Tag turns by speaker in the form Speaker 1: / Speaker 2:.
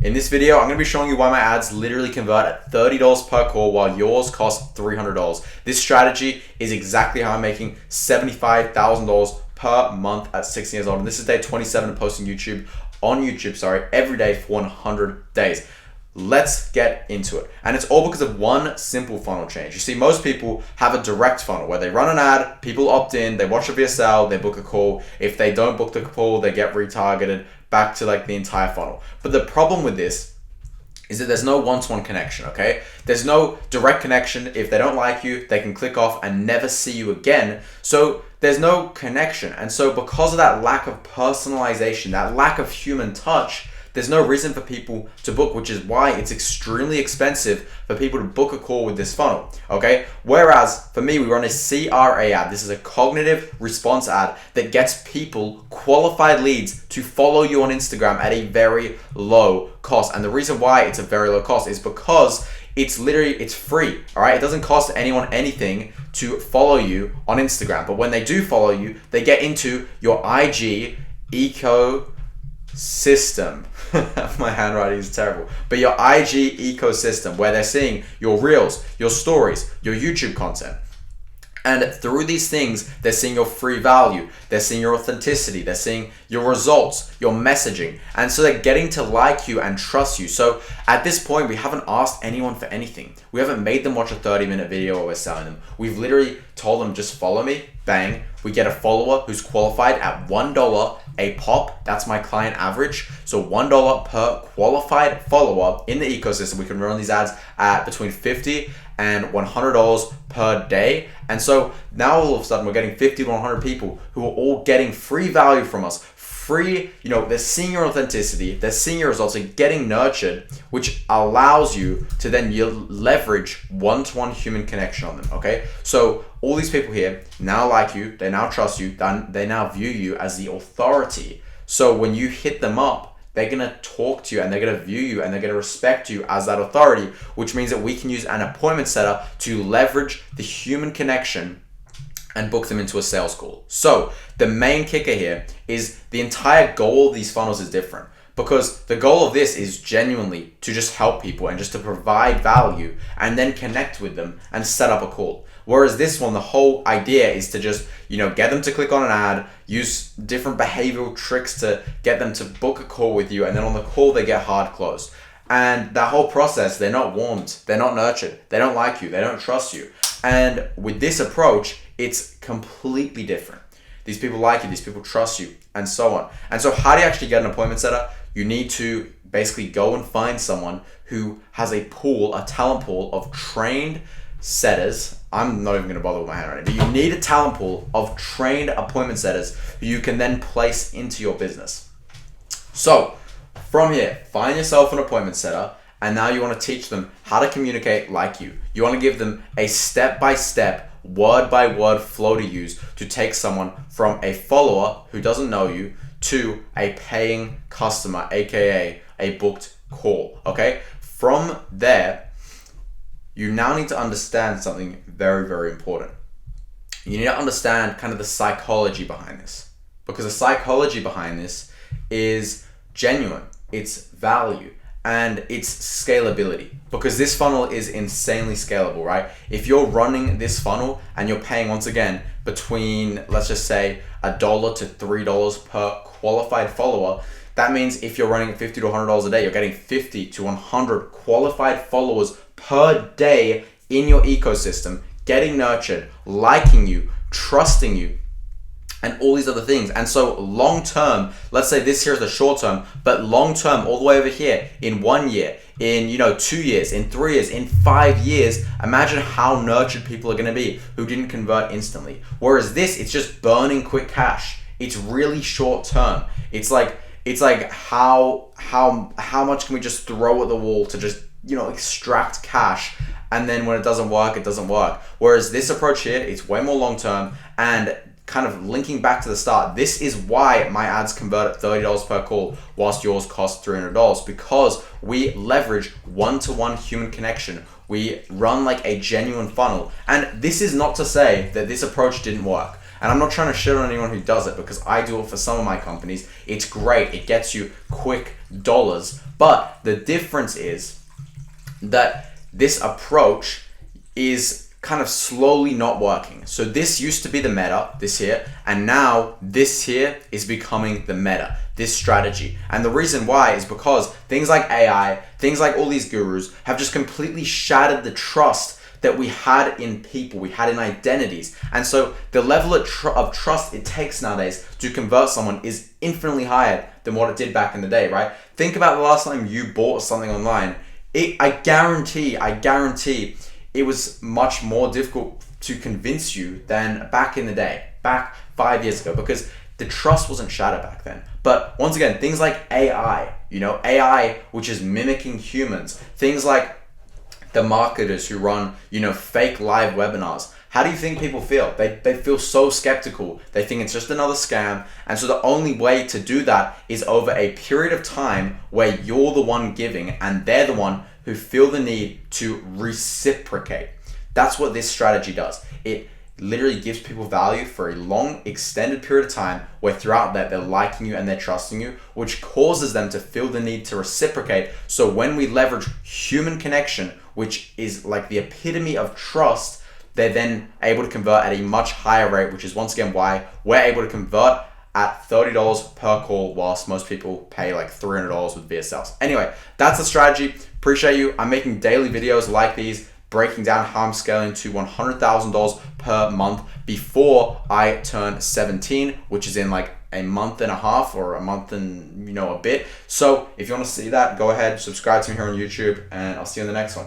Speaker 1: In this video, I'm going to be showing you why my ads literally convert at $30 per call while yours costs $300. This strategy is exactly how I'm making $75,000 per month at 16 years old. And this is day 27 of posting on YouTube, every day for 100 days. Let's get into it. And it's all because of one simple funnel change. You see, most people have a direct funnel where they run an ad, people opt in, they watch a VSL, they book a call. If they don't book the call, they get retargeted back to like the entire funnel. But the problem with this is that there's no one-to-one connection, okay? There's no direct connection. If they don't like you, they can click off and never see you again. So there's no connection. And so because of that lack of personalization, that lack of human touch, there's no reason for people to book, which is why it's extremely expensive for people to book a call with this funnel, okay? Whereas for me, we run a CRA ad. This is a cognitive response ad that gets people qualified leads to follow you on Instagram at a very low cost. And the reason why it's a very low cost is because it's free, all right? It doesn't cost anyone anything to follow you on Instagram. But when they do follow you, they get into your IG ecosystem. My handwriting is terrible. But your IG ecosystem, where they're seeing your reels, your stories, your YouTube content. And through these things, they're seeing your free value. They're seeing your authenticity. They're seeing your results, your messaging. And so they're getting to like you and trust you. So at this point, we haven't asked anyone for anything. We haven't made them watch a 30-minute video where we're selling them. We've literally told them, just follow me, bang. We get a follower who's qualified at $1 a pop. That's my client average. So $1 per qualified follower in the ecosystem. We can run these ads at between $50 and $100 per day. And so now all of a sudden we're getting 50 to 100 people who are all getting free value from us. Free, they're seeing your authenticity, they're seeing your results, and getting nurtured, which allows you to then leverage one-to-one human connection on them, okay? So all these people here now like you, they now trust you, they now view you as the authority. So when you hit them up, they're gonna talk to you and they're gonna view you and they're gonna respect you as that authority, which means that we can use an appointment setter to leverage the human connection and book them into a sales call. So the main kicker here is the entire goal of these funnels is different, because the goal of this is genuinely to just help people and just to provide value and then connect with them and set up a call. Whereas this one, the whole idea is to just, get them to click on an ad, use different behavioral tricks to get them to book a call with you, and then on the call they get hard closed. And that whole process, they're not warmed, they're not nurtured, they don't like you, they don't trust you. And with this approach, it's completely different. These people like you, these people trust you, and so on. And so how do you actually get an appointment setter? You need to basically go and find someone who has a talent pool of trained setters. I'm not even gonna bother with my handwriting, but you need a talent pool of trained appointment setters who you can then place into your business. So from here, find yourself an appointment setter, and now you want to teach them how to communicate like you. You want to give them a step-by-step, word-by-word flow to use to take someone from a follower who doesn't know you to a paying customer, aka a booked call, okay? From there, you now need to understand something very, very important. You need to understand kind of the psychology behind this, because the psychology behind this is genuine, it's value, and it's scalability, because this funnel is insanely scalable, right? If you're running this funnel and you're paying, once again, between, let's just say, $1 to $3 per qualified follower, that means if you're running $50 to $100 a day, you're getting 50 to 100 qualified followers per day in your ecosystem, getting nurtured, liking you, trusting you, and all these other things. And so long term, let's say this here is the short term, but long term, all the way over here, in 1 year, in 2 years, in 3 years, in 5 years, imagine how nurtured people are gonna be who didn't convert instantly. Whereas this, it's just burning quick cash. It's really short term. It's like how much can we just throw at the wall to just extract cash, and then when it doesn't work, it doesn't work. Whereas this approach here, it's way more long term. And kind of linking back to the start, this is why my ads convert at $30 per call whilst yours costs $300, because we leverage one-to-one human connection. We run like a genuine funnel. And this is not to say that this approach didn't work. And I'm not trying to shit on anyone who does it, because I do it for some of my companies. It's great. It gets you quick dollars. But the difference is that this approach is kind of slowly not working. So this used to be the meta, this here, and now this here is becoming the meta, this strategy. And the reason why is because things like AI, things like all these gurus have just completely shattered the trust that we had in people, we had in identities. And so the level of trust it takes nowadays to convert someone is infinitely higher than what it did back in the day, right? Think about the last time you bought something online. I guarantee it was much more difficult to convince you than back in the day, back 5 years ago, because the trust wasn't shattered back then. But once again, things like AI, AI, which is mimicking humans, things like the marketers who run, fake live webinars. How do you think people feel? They feel so skeptical. They think it's just another scam. And so the only way to do that is over a period of time where you're the one giving and they're the one who feel the need to reciprocate. That's what this strategy does. It literally gives people value for a long, extended period of time where throughout that they're liking you and they're trusting you, which causes them to feel the need to reciprocate. So when we leverage human connection, which is like the epitome of trust, they're then able to convert at a much higher rate, which is once again why we're able to convert at $30 per call, whilst most people pay like $300 with VSLs. Anyway, that's the strategy. Appreciate you. I'm making daily videos like these, breaking down how I'm scaling to $100,000 per month before I turn 17, which is in like a month and a half or a month and a bit. So if you want to see that, go ahead, subscribe to me here on YouTube, and I'll see you in the next one.